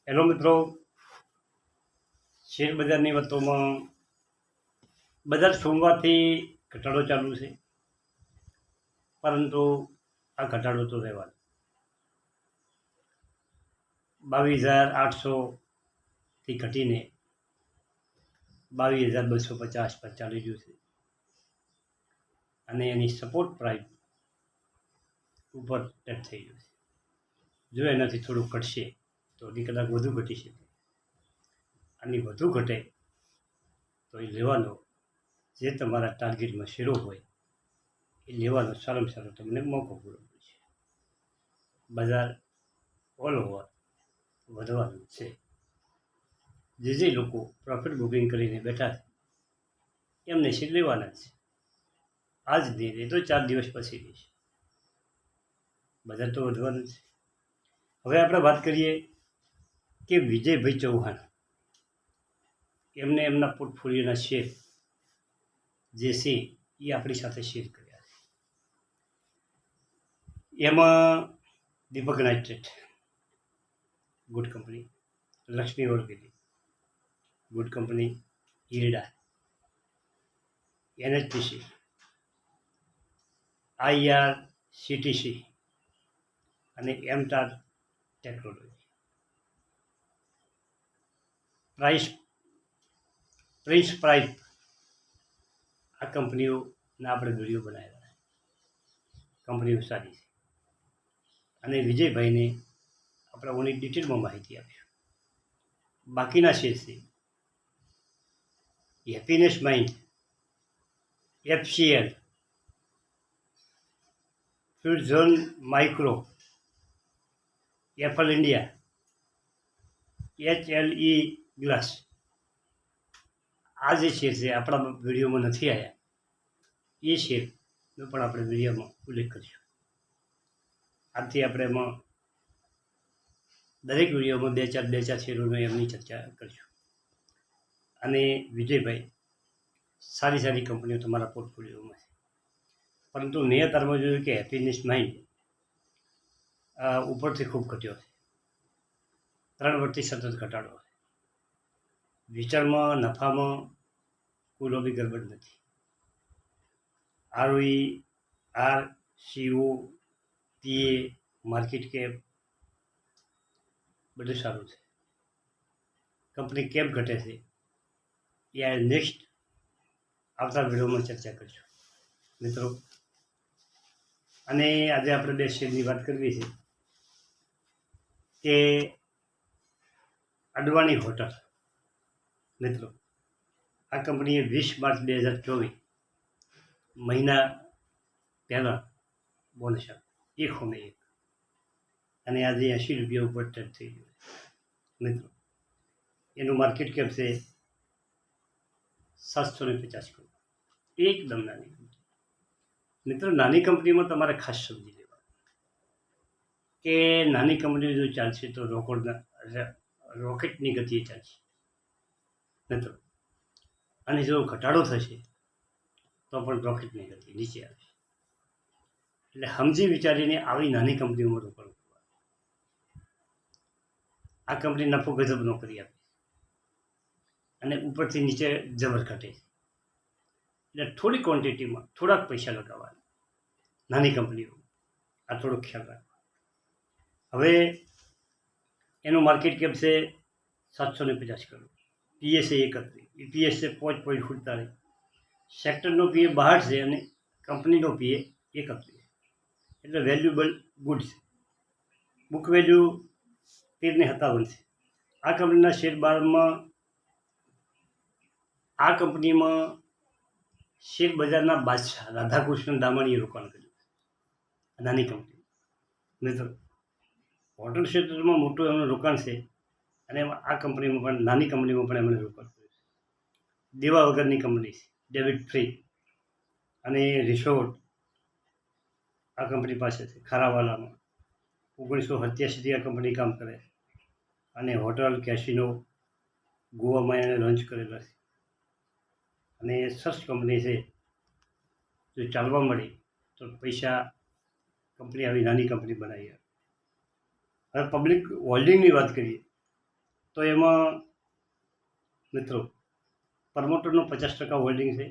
Hello મિત્રો, share બજારની વાતોમાં બજાર સોમવારથી ઘટાડો ચાલુ છે, પરંતુ આ ઘટાડો તો રહેવાનો 22,800થી ઘટીને 22,250 પર ચાલી રહ્યું છે અને એની સપોર્ટ પ્રાઇસ ઉપર ટચ થઈ ગયું છે. જો એનાથી થોડું ઘટશે તો હજી કદાચ વધુ ઘટી શકે અને વધુ ઘટે તો એ લેવાનો, જે તમારા ટાર્ગેટમાં શેરો હોય એ લેવાનો સારામાં સારો તમને મોકો પૂરો પડશે. બજાર ઓલ ઓવર વધવાનું છે. જે લોકો પ્રોફિટ બુકિંગ કરીને બેઠા છે એમને શેર લેવાના છે. આજ નહીં એ તો 4 દિવસ પછી રહેશે. બજાર તો વધવાનું છે. હવે આપણે વાત કરીએ કે વિજયભાઈ ચૌહાણ એમને એમના પોર્ટફોલિયોના શેર જે છે એ આપણી સાથે શેર કર્યા છે. એમાં Deepak nitrate good company, Lakshmi organic good company, IREDA, NHPC, IRCTC અને એમટાર ટેકનોલોજી. પ્રિન્સ પ્રાઇપ આ કંપનીઓના આપણે વિડીયો બનાવેલા. કંપનીઓ સારી છે અને વિજયભાઈને આપણે ઓની ડિટેલમાં માહિતી આપીશું. બાકીના શેર છે happiness mind, FCL, fusion micro, Apple India, HLE glass. આ જે શેર છે આપણા વિડીયોમાં નથી આવ્યા, એ શેરનો પણ આપણે વિડીયોમાં ઉલ્લેખ કરીશું. આથી આપણે એમાં દરેક વિડીયોમાં બે ચાર શેરોનો એમની ચર્ચા કરીશું. અને વિજયભાઈ સારી કંપનીઓ તમારા પોર્ટફોલિયોમાં છે, પરંતુ નિયતારમાં જોયું કે હેપીનેસ માઇન્ડ ઉપરથી ખૂબ ઘટ્યો છે. 3 વર્ષથી સતત ઘટાડો છે. વેચાણમાં નફામાં કોઈ બી ગડબડ નથી. ROE, RCO, PA, market cap બધું સારું છે. કંપની કેમ ઘટે છે એ નેક્સ્ટ આવતા વિડીયોમાં ચર્ચા કરીશું મિત્રો. અને આજે આપણે 2 શેરની વાત કરવી છે કે અડવાણી હોટલ. મિત્રો, આ કંપનીએ 20 માર્ચ 2024 મહિના પહેલાં બોનસ આપ્યો 1 અને આજે 80 રૂપિયા ઉપર ટચ થઈ ગયો. મિત્રો, એનું માર્કેટ કેપ છે 750 કરોડ. એકદમ નાની કંપની. મિત્રો, નાની કંપનીમાં તમારે ખાસ સમજી લેવાનું કે નાની કંપનીઓ જો ચાલશે તો રોકેટની ગતિએ ચાલશે મિત્રો, અને જો ઘટાડો થશે તો પણ રોકેટની ગતિ નીચે આવશે. એટલે સમજી વિચારીને આવી નાની કંપનીઓમાં રોકાણ કરવાનું. આ કંપની નફો ગજબનો કરી આપે અને ઉપરથી નીચે જબર ઘટે. એટલે થોડી ક્વોન્ટિટીમાં થોડાક પૈસા લગાવવાના નાની કંપનીઓ. આ થોડોક ખ્યાલ રાખવાનો. હવે એનું માર્કેટ કેપ છે 750 કરોડ, PS છે 31, EPS છે 5.47, સેક્ટરનો PA 62 છે અને કંપનીનો PA 31. એટલે વેલ્યુબલ ગુડ છે. બુક વેલ્યુ 13.57 છે. આ કંપનીના શેર બારમાં આ કંપનીમાં શેર બજારના બાદશાહ રાધાકૃષ્ણ દામાણીએ રોકાણ કર્યું. નાની કંપની મિત્રો, હોટલ ક્ષેત્રમાં મોટું એમનું રોકાણ છે અને આ કંપનીમાં પણ નાની કંપનીમાં પણ એમણે રોકાણ કર્યું છે. દેવા વગરની કંપની છે, ડેબિટ ફ્રી અને રિસોર્ટ આ કંપની પાસે છે. ખારાવાલામાં 1987થી આ કંપની કામ કરે છે અને હોટલ કેસિનો ગોવામાં એને લોન્ચ કરેલા છે અને સરસ કંપની છે. જો ચાલવા મળે તો પૈસા કંપની આવી નાની કંપની બનાવી. હવે પબ્લિક હોલ્ડિંગની વાત કરીએ તો એમાં મિત્રો પ્રમોટરનો 50% હોલ્ડિંગ છે,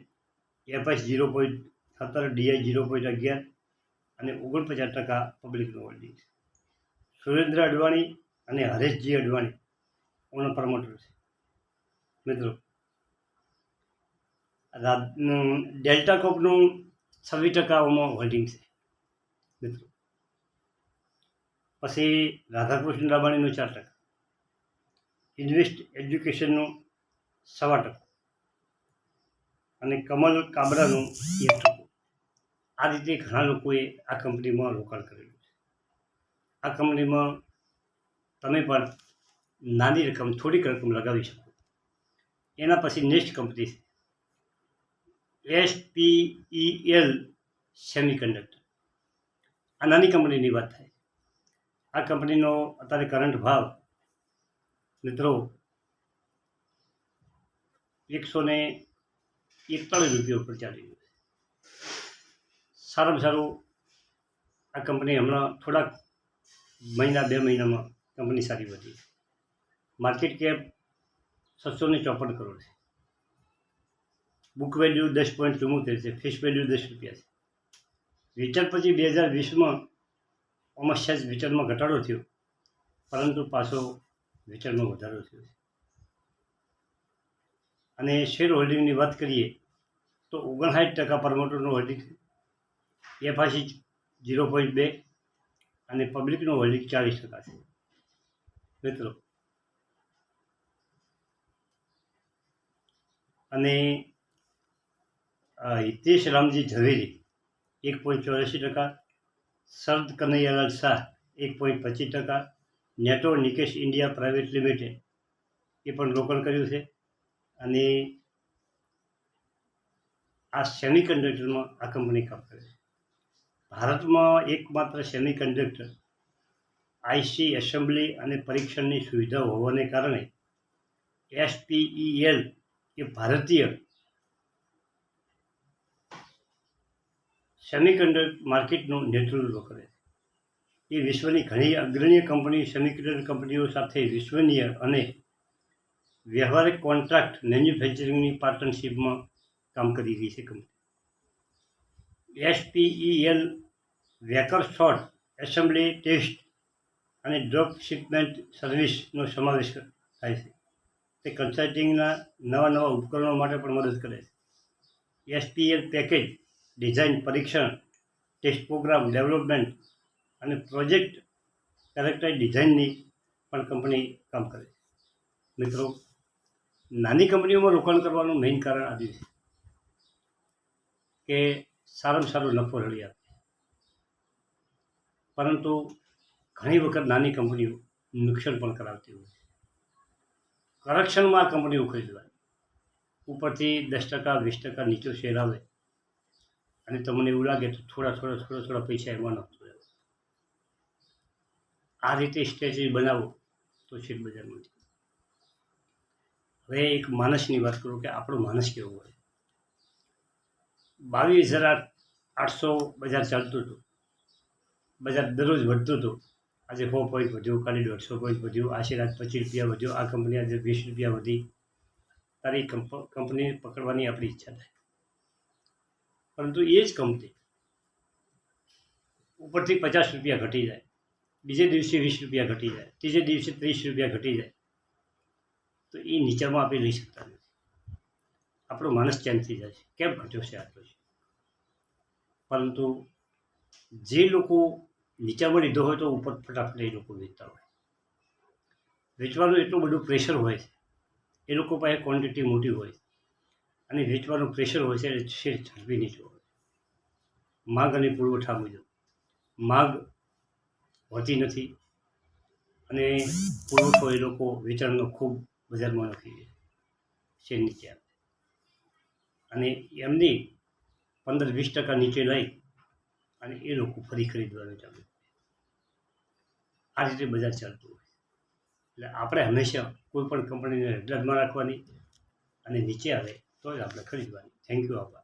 એફએસ 0.17, ડીઆઈ 0.11 અને 49% પબ્લિકનું હોલ્ડિંગ છે. સુરેન્દ્ર અડવાણી અને હરેશજી અડવાણી ઓનો પ્રમોટર છે મિત્રો. ડેલ્ટા કોર્પનું 26% ઓમાં હોલ્ડિંગ છે મિત્રો. પછી રાધાકૃષ્ણ રામાણીનું 4%, ઇન્વેસ્ટ એજ્યુકેશનનું 1.25% અને કમલ કાબરાનું 1%. આ રીતે ઘણા લોકોએ આ કંપનીમાં રોકાણ કરેલું છે. આ કંપનીમાં તમે પણ નાની રકમ, થોડીક રકમ લગાવી શકો. એના પછી નેક્સ્ટ કંપની છે SPEL સેમિકન્ડક્ટર. આ નાની કંપનીની વાત થાય. આ કંપનીનો અત્યારે કરંટ ભાવ મિત્રો 141 રૂપિયા ઉપર ચાલી રહ્યો છે. સારામાં સારું આ કંપની હમણાં થોડાક મહિના, 2 મહિનામાં કંપની સારી વધી. માર્કેટ કેપ 654 કરોડ છે. બુક વેલ્યુ 10.74 છે. ફેસ વેલ્યુ 10 રૂપિયા છે. વેચાણ પછી 2020માં આમાં સહેજ વેચાણમાં ઘટાડો થયો, પરંતુ પાછો વેચાણમાં વધારો થયો છે. અને શેર હોલ્ડિંગની વાત કરીએ તો 59% પ્રમોટરનું હોલ્ડિંગ છે, એફઆઈસી 0.2 અને પબ્લિકનું હોલ્ડિંગ 40% છે મિત્રો. અને હિતેશ રામજી ઝવેરી 1.84%, શરદ કનૈયાલાલ શાહ 1.25%, નેટો નિકેશ ઇન્ડિયા પ્રાઇવેટ લિમિટેડ એ પણ રોકાણ કર્યું છે. અને આ સેમિકન્ડક્ટરમાં આ કંપની કામ કરે છે. ભારતમાં એકમાત્ર સેમિકન્ડક્ટર આઈસી એસેમ્બલી અને પરીક્ષણની સુવિધા હોવાને કારણે SPEL એ ભારતીય સેમિકન્ડક્ટર માર્કેટનું નેતૃત્વ કરે છે. એ વિશ્વની ઘણી અગ્રણીય કંપની, સેમિકન્ડક્ટર કંપનીઓ સાથે વિશ્વનીય અને વ્યવહારિક કોન્ટ્રાક્ટ મેન્યુફેક્ચરિંગની પાર્ટનરશિપમાં કામ કરી રહી છે કંપની. SPEL wafer sort assembly, test અને ડ્રોપ શિપમેન્ટ સર્વિસનો સમાવેશ થાય છે. તે કન્સલ્ટિંગના નવા ઉપકરણો માટે પણ મદદ કરે છે. SPEL પેકેજ ડિઝાઇન, પરીક્ષણ, ટેસ્ટ પ્રોગ્રામ ડેવલપમેન્ટ અને પ્રોજેક્ટ કેરેક્ટર ડિઝાઇનની પણ કંપની કામ કરે છે મિત્રો. નાની કંપનીઓમાં રોકાણ કરવાનું મેઇન કારણ આ છે કે સારામાં સારો નફો રળી આપે, પરંતુ ઘણી વખત નાની કંપનીઓ નુકસાન પણ કરાવતી હોય છે. કરેક્શનમાં આ કંપનીઓ ખરીદવાય. ઉપરથી 10%, 20% નીચો શેર આવે અને તમને એવું લાગે તો થોડા પૈસા એમાં નાખતો રહે. આ રીતે સ્ટ્રેટેજી બનાવો તો શેર બજારમાં. હવે એક માણસની વાત કરું કે આપણો માણસ કેવો હોય. 22,800 બજાર ચાલતું હતું. બજાર દરરોજ વધતું હતું. આજે 100 પોઈન્ટ વધ્યું, કાલે 150 પોઈન્ટ વધ્યું, આશરે આજ 25 રૂપિયા વધ્યો. આ કંપની આજે 20 રૂપિયા વધી. તારી કંપની પકડવાની આપણી ઈચ્છા થાય, પરંતુ એ જ કંપની ઉપરથી 50 રૂપિયા ઘટી જાય, બીજે દિવસે 20 રૂપિયા ઘટી જાય, ત્રીજે દિવસે 30 રૂપિયા ઘટી જાય, તો એ નીચામાં આપણે લઈ શકતા નથી. આપણો માણસ ચેન્જ થઈ જાય છે, કેમ ઘટ્યો છે આટલો છે. પરંતુ જે લોકો નીચામાં લીધો હોય તો ઉપર ફટાફટ એ લોકો વેચતા હોય. વેચવાનું એટલું બધું પ્રેશર હોય છે, એ લોકો પાસે ક્વોન્ટિટી મોટી હોય અને વેચવાનું પ્રેશર હોય છે, એટલે શેર ઝડપી નીચો હોય. માંગ અને પુરવઠા મુજબ માંગ હોતી નથી અને પુરવઠો એ લોકો વેચાણનો ખૂબ બજારમાં નાખી દે, શેર નીચે આવે અને એમની 15-20% નીચે લઈ અને એ લોકો ફરી ખરીદવાનું ચાલુ. આ રીતે બજાર ચાલતું હોય. એટલે આપણે હંમેશા કોઈ પણ કંપનીને રેગ્યુલરમાં રાખવાની અને નીચે આવે તો જ આપણે ખરીદવાની. થેન્ક યુ આભાર.